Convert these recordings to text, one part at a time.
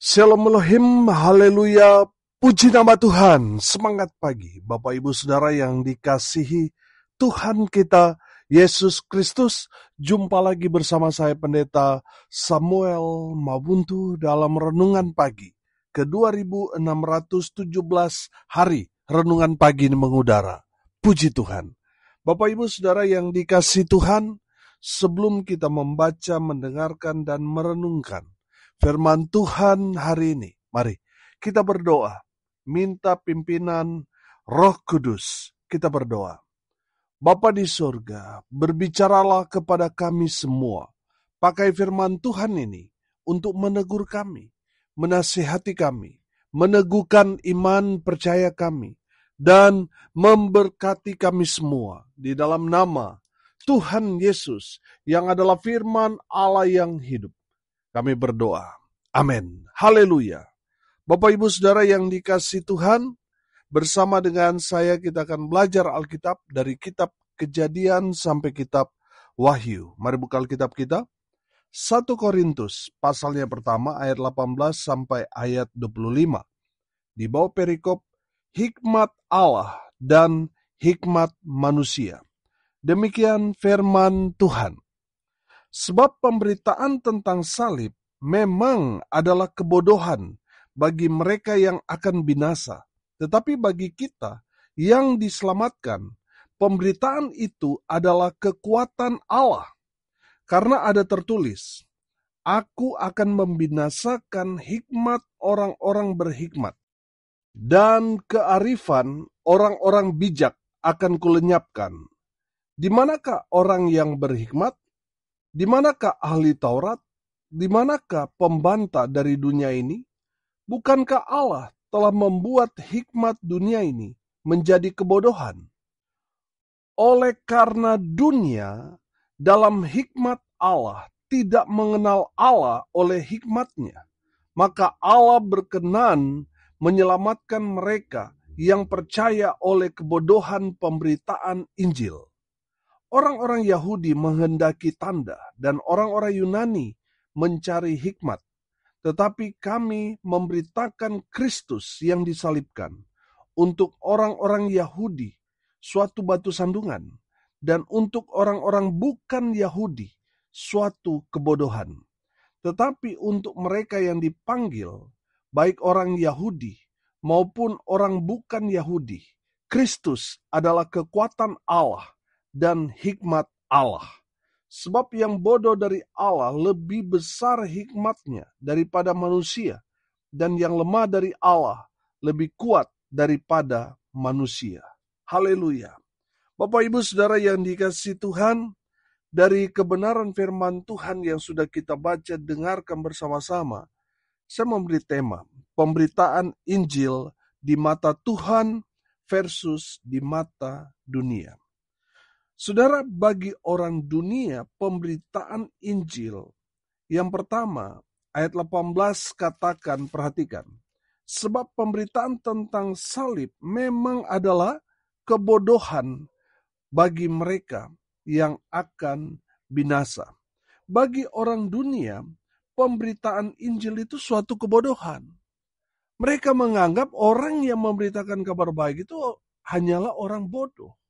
Shalom Elohim, haleluya, puji nama Tuhan, semangat pagi, Bapak Ibu Saudara yang dikasihi Tuhan kita, Yesus Kristus. Jumpa lagi bersama saya Pendeta Samuel Mabuntu dalam Renungan Pagi, ke 2617 hari Renungan Pagi ini mengudara. Puji Tuhan. Bapak Ibu Saudara yang dikasihi Tuhan, sebelum kita membaca, mendengarkan, dan merenungkan firman Tuhan hari ini, mari kita berdoa, minta pimpinan Roh Kudus. Kita berdoa. Bapa di surga, berbicaralah kepada kami semua. Pakai firman Tuhan ini untuk menegur kami, menasihati kami, meneguhkan iman percaya kami, dan memberkati kami semua di dalam nama Tuhan Yesus yang adalah firman Allah yang hidup. Kami berdoa. Amin. Haleluya. Bapak Ibu Saudara yang dikasihi Tuhan, bersama dengan saya kita akan belajar Alkitab dari kitab Kejadian sampai kitab Wahyu. Mari buka Alkitab kita. 1 Korintus pasalnya pertama ayat 18 sampai ayat 25. Di bawah perikop hikmat Allah dan hikmat manusia. Demikian firman Tuhan. Sebab pemberitaan tentang salib memang adalah kebodohan bagi mereka yang akan binasa. Tetapi bagi kita yang diselamatkan, pemberitaan itu adalah kekuatan Allah. Karena ada tertulis, Aku akan membinasakan hikmat orang-orang berhikmat, dan kearifan orang-orang bijak akan kulenyapkan. Di manakah orang yang berhikmat? Di manakah ahli Taurat? Di manakah pembantah dari dunia ini? Bukankah Allah telah membuat hikmat dunia ini menjadi kebodohan? Oleh karena dunia dalam hikmat Allah tidak mengenal Allah oleh hikmatnya, maka Allah berkenan menyelamatkan mereka yang percaya oleh kebodohan pemberitaan Injil. Orang-orang Yahudi menghendaki tanda dan orang-orang Yunani mencari hikmat. Tetapi kami memberitakan Kristus yang disalibkan. Untuk orang-orang Yahudi suatu batu sandungan, dan untuk orang-orang bukan Yahudi suatu kebodohan. Tetapi untuk mereka yang dipanggil, baik orang Yahudi maupun orang bukan Yahudi, Kristus adalah kekuatan Allah dan hikmat Allah. Sebab yang bodoh dari Allah lebih besar hikmatnya daripada manusia, dan yang lemah dari Allah lebih kuat daripada manusia. Haleluya. Bapak Ibu Saudara yang dikasihi Tuhan, dari kebenaran firman Tuhan yang sudah kita baca dengarkan bersama-sama, saya memberi tema pemberitaan Injil di mata Tuhan versus di mata dunia. Saudara, bagi orang dunia, pemberitaan Injil yang pertama, ayat 18 katakan, perhatikan. Sebab pemberitaan tentang salib memang adalah kebodohan bagi mereka yang akan binasa. Bagi orang dunia, pemberitaan Injil itu suatu kebodohan. Mereka menganggap orang yang memberitakan kabar baik itu hanyalah orang bodoh.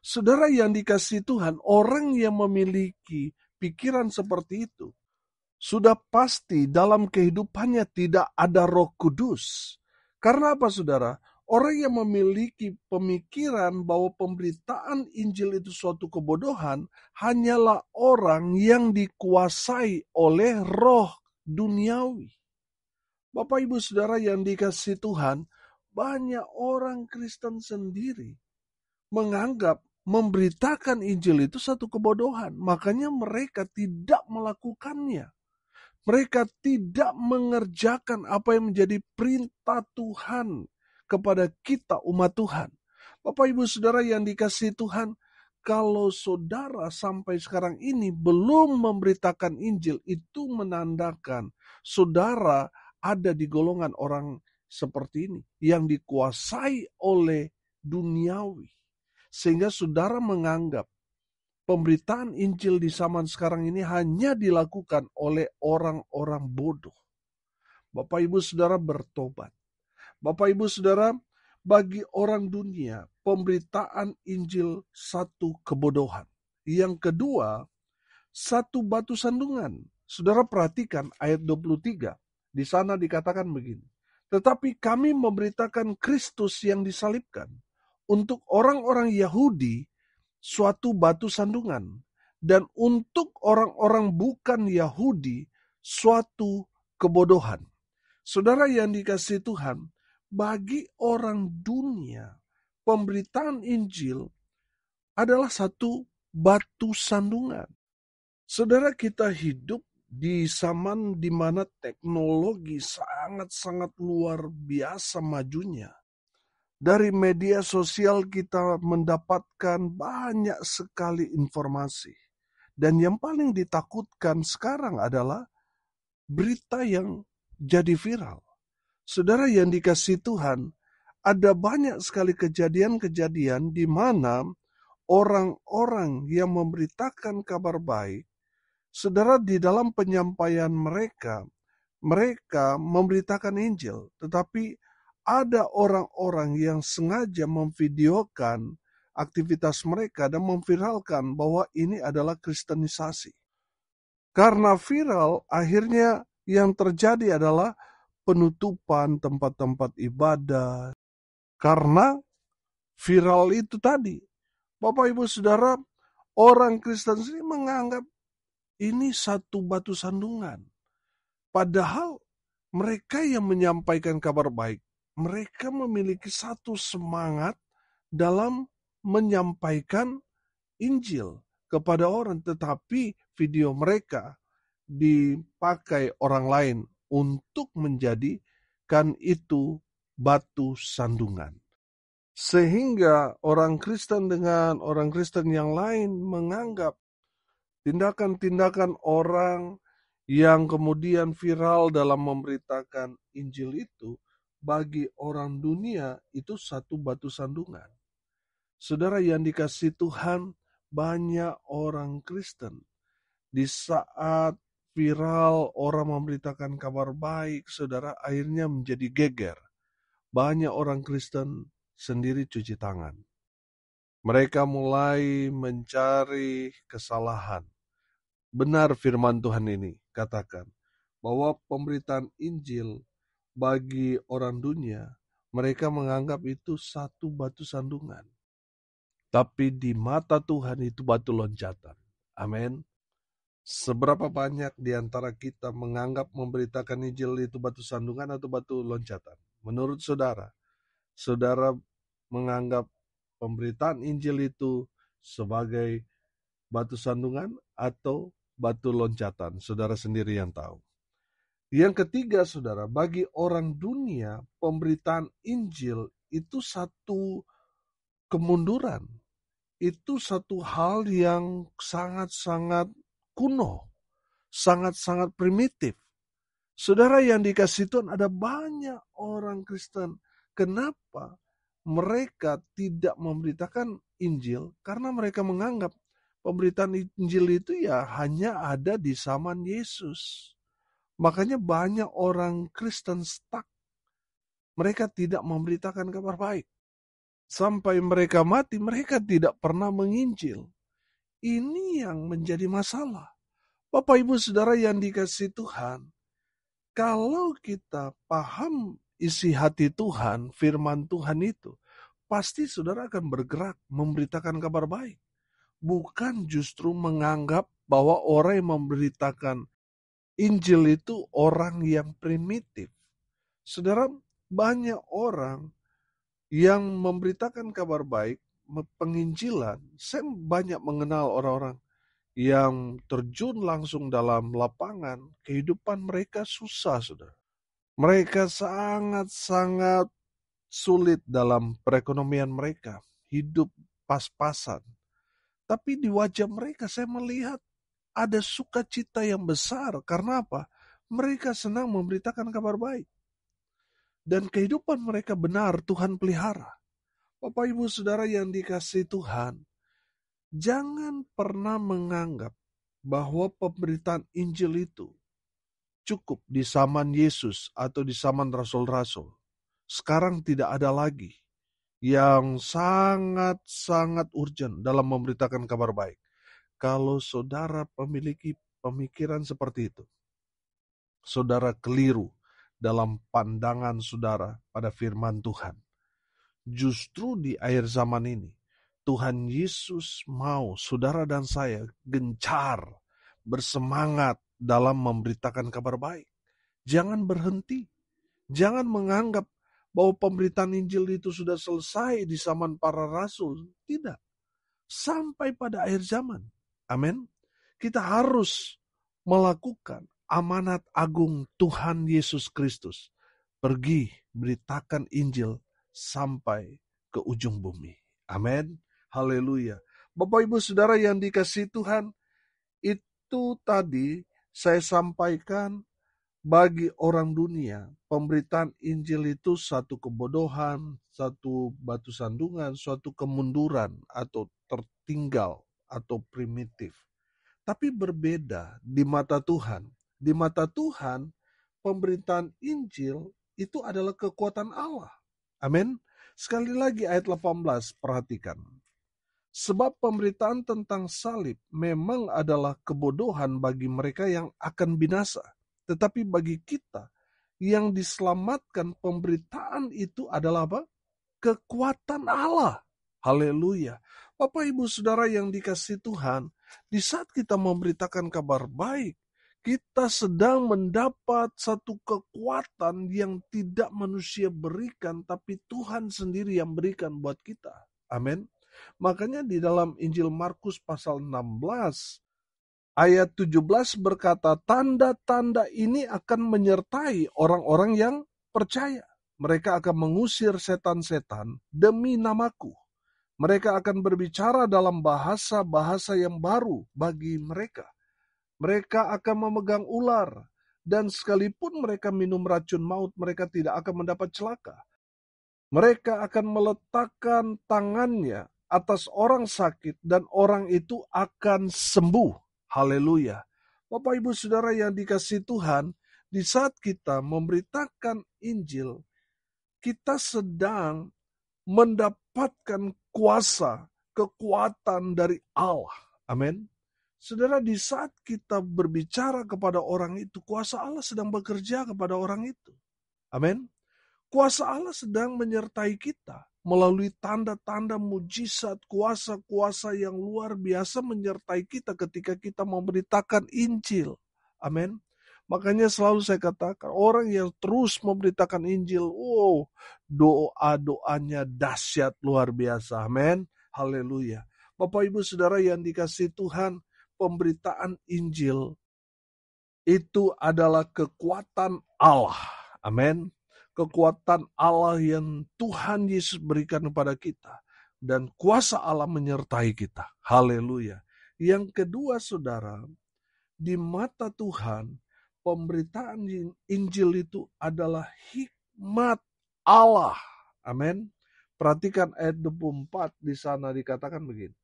Saudara yang dikasihi Tuhan, orang yang memiliki pikiran seperti itu, sudah pasti dalam kehidupannya tidak ada Roh Kudus. Karena apa, saudara? Orang yang memiliki pemikiran bahwa pemberitaan Injil itu suatu kebodohan, hanyalah orang yang dikuasai oleh roh duniawi. Bapak Ibu Saudara yang dikasihi Tuhan, banyak orang Kristen sendiri menganggap memberitakan Injil itu satu kebodohan. Makanya mereka tidak melakukannya. Mereka tidak mengerjakan apa yang menjadi perintah Tuhan kepada kita umat Tuhan. Bapak Ibu Saudara yang dikasihi Tuhan, kalau saudara sampai sekarang ini belum memberitakan Injil, itu menandakan saudara ada di golongan orang seperti ini yang dikuasai oleh duniawi. Sehingga saudara menganggap pemberitaan Injil di zaman sekarang ini hanya dilakukan oleh orang-orang bodoh. Bapak Ibu Saudara bertobat. Bapak Ibu Saudara, bagi orang dunia, pemberitaan Injil satu kebodohan. Yang kedua, satu batu sandungan. Saudara perhatikan ayat 23. Di sana dikatakan begini. Tetapi kami memberitakan Kristus yang disalibkan. Untuk orang-orang Yahudi, suatu batu sandungan. Dan untuk orang-orang bukan Yahudi, suatu kebodohan. Saudara yang dikasihi Tuhan, bagi orang dunia, pemberitaan Injil adalah satu batu sandungan. Saudara, kita hidup di zaman di mana teknologi sangat-sangat luar biasa majunya. Dari media sosial kita mendapatkan banyak sekali informasi. Dan yang paling ditakutkan sekarang adalah berita yang jadi viral. Saudara yang dikasihi Tuhan, ada banyak sekali kejadian-kejadian di mana orang-orang yang memberitakan kabar baik, saudara di dalam penyampaian mereka memberitakan Injil, tetapi ada orang-orang yang sengaja memvideokan aktivitas mereka dan memviralkan bahwa ini adalah kristenisasi. Karena viral, akhirnya yang terjadi adalah penutupan tempat-tempat ibadah. Karena viral itu tadi. Bapak Ibu Saudara, orang Kristen sendiri menganggap ini satu batu sandungan. Padahal mereka yang menyampaikan kabar baik, mereka memiliki satu semangat dalam menyampaikan Injil kepada orang. Tetapi video mereka dipakai orang lain untuk menjadikan itu batu sandungan. Sehingga orang Kristen dengan orang Kristen yang lain menganggap tindakan-tindakan orang yang kemudian viral dalam memberitakan Injil itu bagi orang dunia itu satu batu sandungan. Saudara yang dikasihi Tuhan, banyak orang Kristen di saat viral orang memberitakan kabar baik, saudara akhirnya menjadi geger. Banyak orang Kristen sendiri cuci tangan. Mereka mulai mencari kesalahan. Benar firman Tuhan ini katakan bahwa pemberitaan Injil bagi orang dunia, mereka menganggap itu satu batu sandungan. Tapi di mata Tuhan itu batu loncatan. Amin. Seberapa banyak di antara kita menganggap memberitakan Injil itu batu sandungan atau batu loncatan? Menurut saudara, saudara menganggap pemberitaan Injil itu sebagai batu sandungan atau batu loncatan? Saudara sendiri yang tahu. Yang ketiga, saudara, bagi orang dunia, pemberitaan Injil itu satu kemunduran. Itu satu hal yang sangat-sangat kuno, sangat-sangat primitif. Saudara yang dikasihi Tuhan, ada banyak orang Kristen. Kenapa mereka tidak memberitakan Injil? Karena mereka menganggap pemberitaan Injil itu ya hanya ada di zaman Yesus. Makanya banyak orang Kristen stuck. Mereka tidak memberitakan kabar baik. Sampai mereka mati, mereka tidak pernah menginjil. Ini yang menjadi masalah. Bapak Ibu Saudara yang dikasihi Tuhan, kalau kita paham isi hati Tuhan, firman Tuhan itu, pasti saudara akan bergerak memberitakan kabar baik. Bukan justru menganggap bahwa orang yang memberitakan Injil itu orang yang primitif. Saudara, banyak orang yang memberitakan kabar baik, penginjilan. Saya banyak mengenal orang-orang yang terjun langsung dalam lapangan, kehidupan mereka susah, saudara. Mereka sangat-sangat sulit dalam perekonomian mereka, hidup pas-pasan. Tapi di wajah mereka saya melihat ada sukacita yang besar. Karena apa? Mereka senang memberitakan kabar baik. Dan kehidupan mereka benar Tuhan pelihara. Bapak Ibu Saudara yang dikasihi Tuhan, jangan pernah menganggap bahwa pemberitaan Injil itu cukup di zaman Yesus atau di zaman rasul-rasul. Sekarang tidak ada lagi yang sangat-sangat urgent dalam memberitakan kabar baik. Kalau saudara memiliki pemikiran seperti itu, saudara keliru dalam pandangan saudara pada firman Tuhan. Justru di akhir zaman ini, Tuhan Yesus mau saudara dan saya gencar, bersemangat dalam memberitakan kabar baik. Jangan berhenti. Jangan menganggap bahwa pemberitaan Injil itu sudah selesai di zaman para rasul. Tidak. Sampai pada akhir zaman. Amin. Kita harus melakukan amanat agung Tuhan Yesus Kristus. Pergi beritakan Injil sampai ke ujung bumi. Amin. Haleluya. Bapak Ibu Saudara yang dikasihi Tuhan, itu tadi saya sampaikan bagi orang dunia, pemberitaan Injil itu satu kebodohan, satu batu sandungan, suatu kemunduran atau tertinggal atau primitif. Tapi berbeda di mata Tuhan. Di mata Tuhan, pemberitaan Injil itu adalah kekuatan Allah. Amin. Sekali lagi ayat 18, perhatikan. Sebab pemberitaan tentang salib memang adalah kebodohan bagi mereka yang akan binasa. Tetapi bagi kita yang diselamatkan, pemberitaan itu adalah apa? Kekuatan Allah. Haleluya. Bapak Ibu Saudara yang dikasihi Tuhan, di saat kita memberitakan kabar baik, kita sedang mendapat satu kekuatan yang tidak manusia berikan, tapi Tuhan sendiri yang berikan buat kita. Amin. Makanya di dalam Injil Markus pasal 16, ayat 17 berkata, tanda-tanda ini akan menyertai orang-orang yang percaya. Mereka akan mengusir setan-setan demi namaku. Mereka akan berbicara dalam bahasa-bahasa yang baru bagi mereka. Mereka akan memegang ular, dan sekalipun mereka minum racun maut, mereka tidak akan mendapat celaka. Mereka akan meletakkan tangannya atas orang sakit, dan orang itu akan sembuh. Haleluya. Bapak Ibu Saudara yang dikasihi Tuhan, di saat kita memberitakan Injil, kita sedang mendapatkan kuasa, kekuatan dari Allah. Amin. Saudara, di saat kita berbicara kepada orang itu, kuasa Allah sedang bekerja kepada orang itu. Amin. Kuasa Allah sedang menyertai kita melalui tanda-tanda mujizat, kuasa-kuasa yang luar biasa menyertai kita ketika kita memberitakan Injil. Amin. Makanya selalu saya katakan, orang yang terus memberitakan Injil, doa-doanya dahsyat luar biasa. Amin. Haleluya. Bapak Ibu Saudara yang dikasihi Tuhan, pemberitaan Injil itu adalah kekuatan Allah. Amin. Kekuatan Allah yang Tuhan Yesus berikan kepada kita. Dan kuasa Allah menyertai kita. Haleluya. Yang kedua saudara, di mata Tuhan, pemberitaan Injil itu adalah hikmat Allah. Amin. Perhatikan ayat 24 di sana dikatakan begini.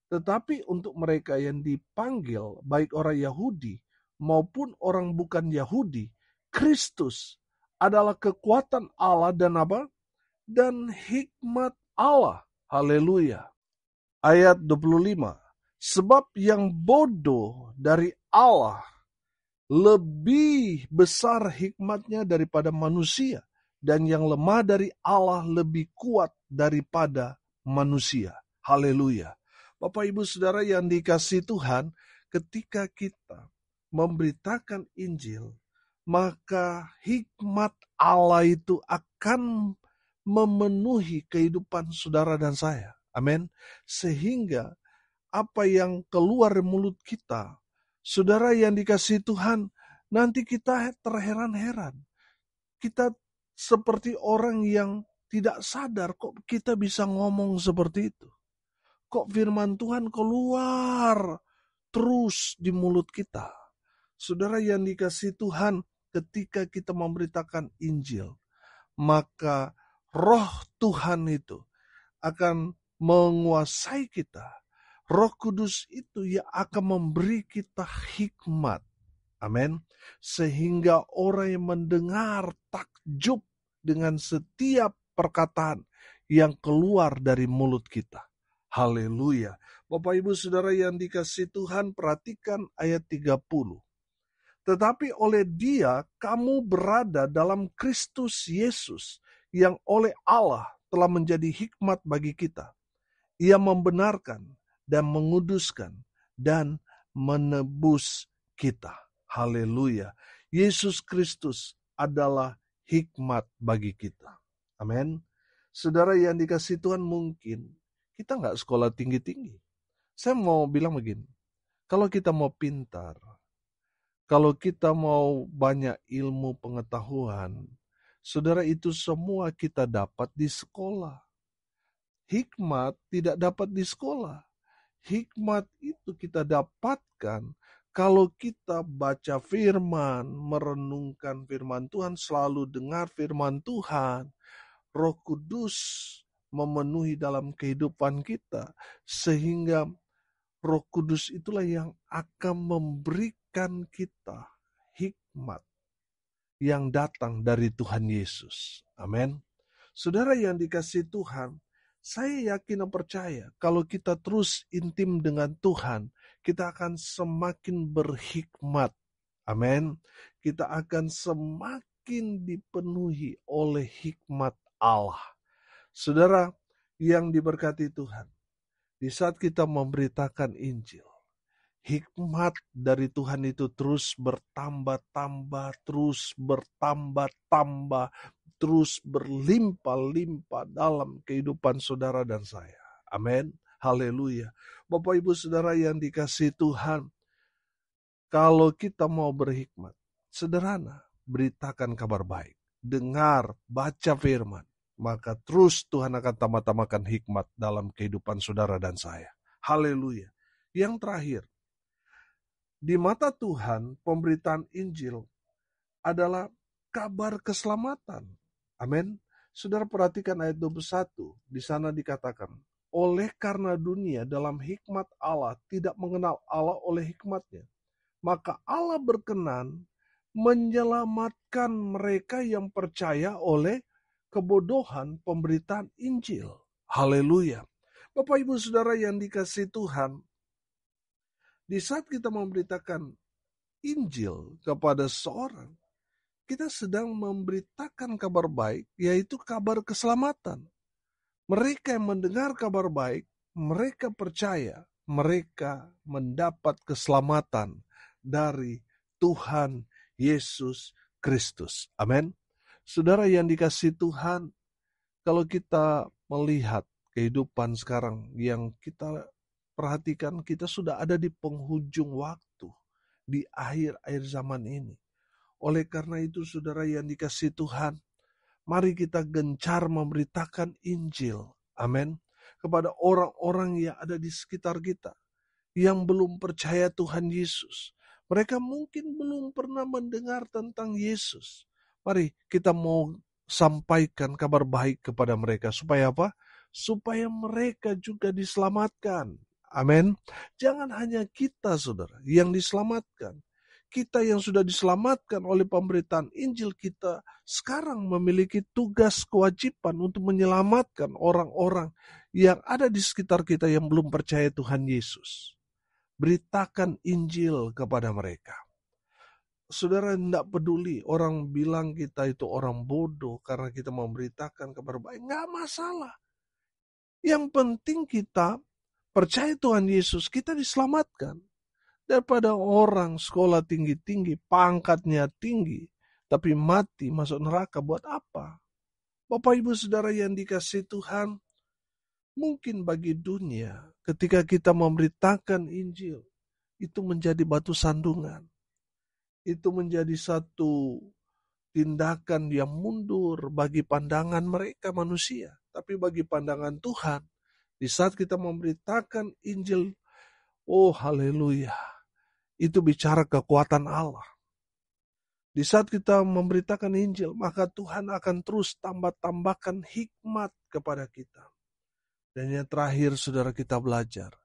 Tetapi untuk mereka yang dipanggil, baik orang Yahudi maupun orang bukan Yahudi, Kristus adalah kekuatan Allah dan apa? Dan hikmat Allah. Haleluya. Ayat 25. Sebab yang bodoh dari Allah lebih besar hikmatnya daripada manusia, dan yang lemah dari Allah lebih kuat daripada manusia. Haleluya. Bapak Ibu Saudara yang dikasihi Tuhan, ketika kita memberitakan Injil, maka hikmat Allah itu akan memenuhi kehidupan saudara dan saya. Amin. Sehingga apa yang keluar dari mulut kita, saudara yang dikasihi Tuhan, nanti kita terheran-heran. Kita seperti orang yang tidak sadar kok kita bisa ngomong seperti itu. Kok firman Tuhan keluar terus di mulut kita. Saudara yang dikasihi Tuhan, ketika kita memberitakan Injil, maka Roh Tuhan itu akan menguasai kita. Roh Kudus itu yang akan memberi kita hikmat. Amin. Sehingga orang yang mendengar takjub dengan setiap perkataan yang keluar dari mulut kita. Haleluya. Bapak Ibu Saudara yang dikasihi Tuhan, perhatikan ayat 30. Tetapi oleh Dia kamu berada dalam Kristus Yesus yang oleh Allah telah menjadi hikmat bagi kita. Ia membenarkan dan menguduskan dan menebus kita. Haleluya. Yesus Kristus adalah hikmat bagi kita. Amin. Saudara yang dikasihi Tuhan, mungkin kita nggak sekolah tinggi-tinggi. Saya mau bilang begini, kalau kita mau pintar, kalau kita mau banyak ilmu pengetahuan, saudara, itu semua kita dapat di sekolah. Hikmat tidak dapat di sekolah. Hikmat itu kita dapatkan kalau kita baca firman, merenungkan firman Tuhan, selalu dengar firman Tuhan. Roh Kudus memenuhi dalam kehidupan kita, sehingga Roh Kudus itulah yang akan memberikan kita hikmat yang datang dari Tuhan Yesus. Amin. Saudara yang dikasihi Tuhan, saya yakin dan percaya kalau kita terus intim dengan Tuhan, kita akan semakin berhikmat. Amin. Kita akan semakin dipenuhi oleh hikmat Allah. Saudara yang diberkati Tuhan, di saat kita memberitakan Injil, hikmat dari Tuhan itu terus bertambah-tambah, terus bertambah-tambah, terus berlimpah-limpah dalam kehidupan saudara dan saya. Amin. Haleluya. Bapak Ibu Saudara yang dikasihi Tuhan, kalau kita mau berhikmat, sederhana, beritakan kabar baik. Dengar, baca firman. Maka terus Tuhan akan tambah-tambahkan hikmat dalam kehidupan saudara dan saya. Haleluya. Yang terakhir, di mata Tuhan, pemberitaan Injil adalah kabar keselamatan. Amin. Saudara perhatikan ayat 21. Di sana dikatakan, oleh karena dunia dalam hikmat Allah tidak mengenal Allah oleh hikmatnya, maka Allah berkenan menyelamatkan mereka yang percaya oleh kebodohan pemberitaan Injil. Haleluya. Bapak Ibu Saudara yang dikasihi Tuhan, di saat kita memberitakan Injil kepada seorang, kita sedang memberitakan kabar baik, yaitu kabar keselamatan. Mereka yang mendengar kabar baik, mereka percaya, mereka mendapat keselamatan dari Tuhan Yesus Kristus. Amin. Saudara yang dikasihi Tuhan, kalau kita melihat kehidupan sekarang yang kita perhatikan, kita sudah ada di penghujung waktu, di akhir-akhir zaman ini. Oleh karena itu, saudara yang dikasihi Tuhan, mari kita gencar memberitakan Injil. Amin. Kepada orang-orang yang ada di sekitar kita, yang belum percaya Tuhan Yesus. Mereka mungkin belum pernah mendengar tentang Yesus. Mari kita mau sampaikan kabar baik kepada mereka. Supaya apa? Supaya mereka juga diselamatkan. Amin. Jangan hanya kita, saudara, yang diselamatkan. Kita yang sudah diselamatkan oleh pemberitaan Injil, kita sekarang memiliki tugas kewajiban untuk menyelamatkan orang-orang yang ada di sekitar kita yang belum percaya Tuhan Yesus. Beritakan Injil kepada mereka. Saudara, tidak peduli orang bilang kita itu orang bodoh karena kita memberitakan kabar baik. Nggak masalah. Yang penting kita percaya Tuhan Yesus, kita diselamatkan. Daripada orang sekolah tinggi-tinggi, pangkatnya tinggi, tapi mati masuk neraka, buat apa? Bapak Ibu Saudara yang dikasihi Tuhan, mungkin bagi dunia ketika kita memberitakan Injil, itu menjadi batu sandungan. Itu menjadi satu tindakan yang mundur bagi pandangan mereka manusia. Tapi bagi pandangan Tuhan, di saat kita memberitakan Injil, oh haleluya, itu bicara kekuatan Allah. Di saat kita memberitakan Injil, maka Tuhan akan terus tambahkan hikmat kepada kita. Dan yang terakhir, saudara, kita belajar.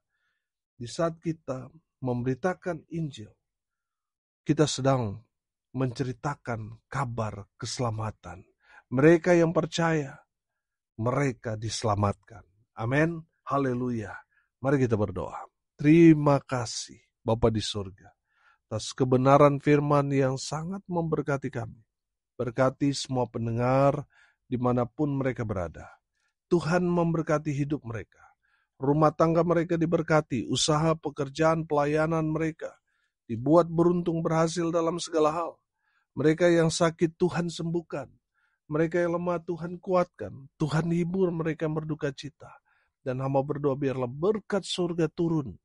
Di saat kita memberitakan Injil, kita sedang menceritakan kabar keselamatan. Mereka yang percaya, mereka diselamatkan. Amin. Haleluya. Mari kita berdoa. Terima kasih Bapa di surga atas kebenaran firman yang sangat memberkati kami. Berkati semua pendengar dimanapun mereka berada. Tuhan memberkati hidup mereka. Rumah tangga mereka diberkati, usaha, pekerjaan, pelayanan mereka dibuat beruntung berhasil dalam segala hal. Mereka yang sakit Tuhan sembuhkan. Mereka yang lemah Tuhan kuatkan. Tuhan hibur mereka yang berduka cita. Dan hamba berdoa biarlah berkat surga turun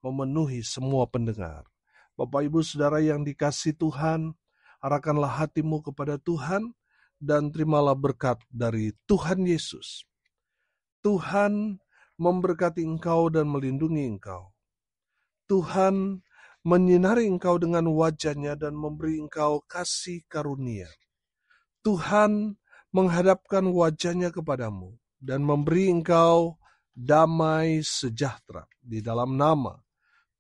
memenuhi semua pendengar. Bapak Ibu Saudara yang dikasihi Tuhan, arahkanlah hatimu kepada Tuhan dan terimalah berkat dari Tuhan Yesus. Tuhan memberkati engkau dan melindungi engkau. Tuhan menyinari engkau dengan wajah-Nya dan memberi engkau kasih karunia. Tuhan menghadapkan wajah-Nya kepadamu dan memberi engkau damai sejahtera di dalam nama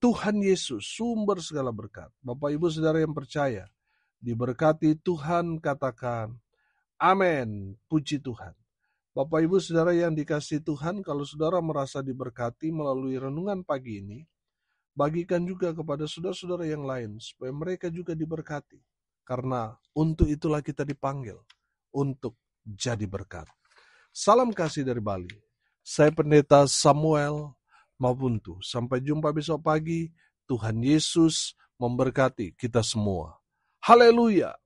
Tuhan Yesus, sumber segala berkat. Bapak Ibu Saudara yang percaya, diberkati Tuhan, katakan amin, puji Tuhan. Bapak Ibu Saudara yang dikasihi Tuhan, kalau saudara merasa diberkati melalui renungan pagi ini, bagikan juga kepada saudara-saudara yang lain, supaya mereka juga diberkati. Karena untuk itulah kita dipanggil, untuk jadi berkat. Salam kasih dari Bali. Saya Pendeta Samuel Mabuntu. Sampai jumpa besok pagi. Tuhan Yesus memberkati kita semua. Haleluya!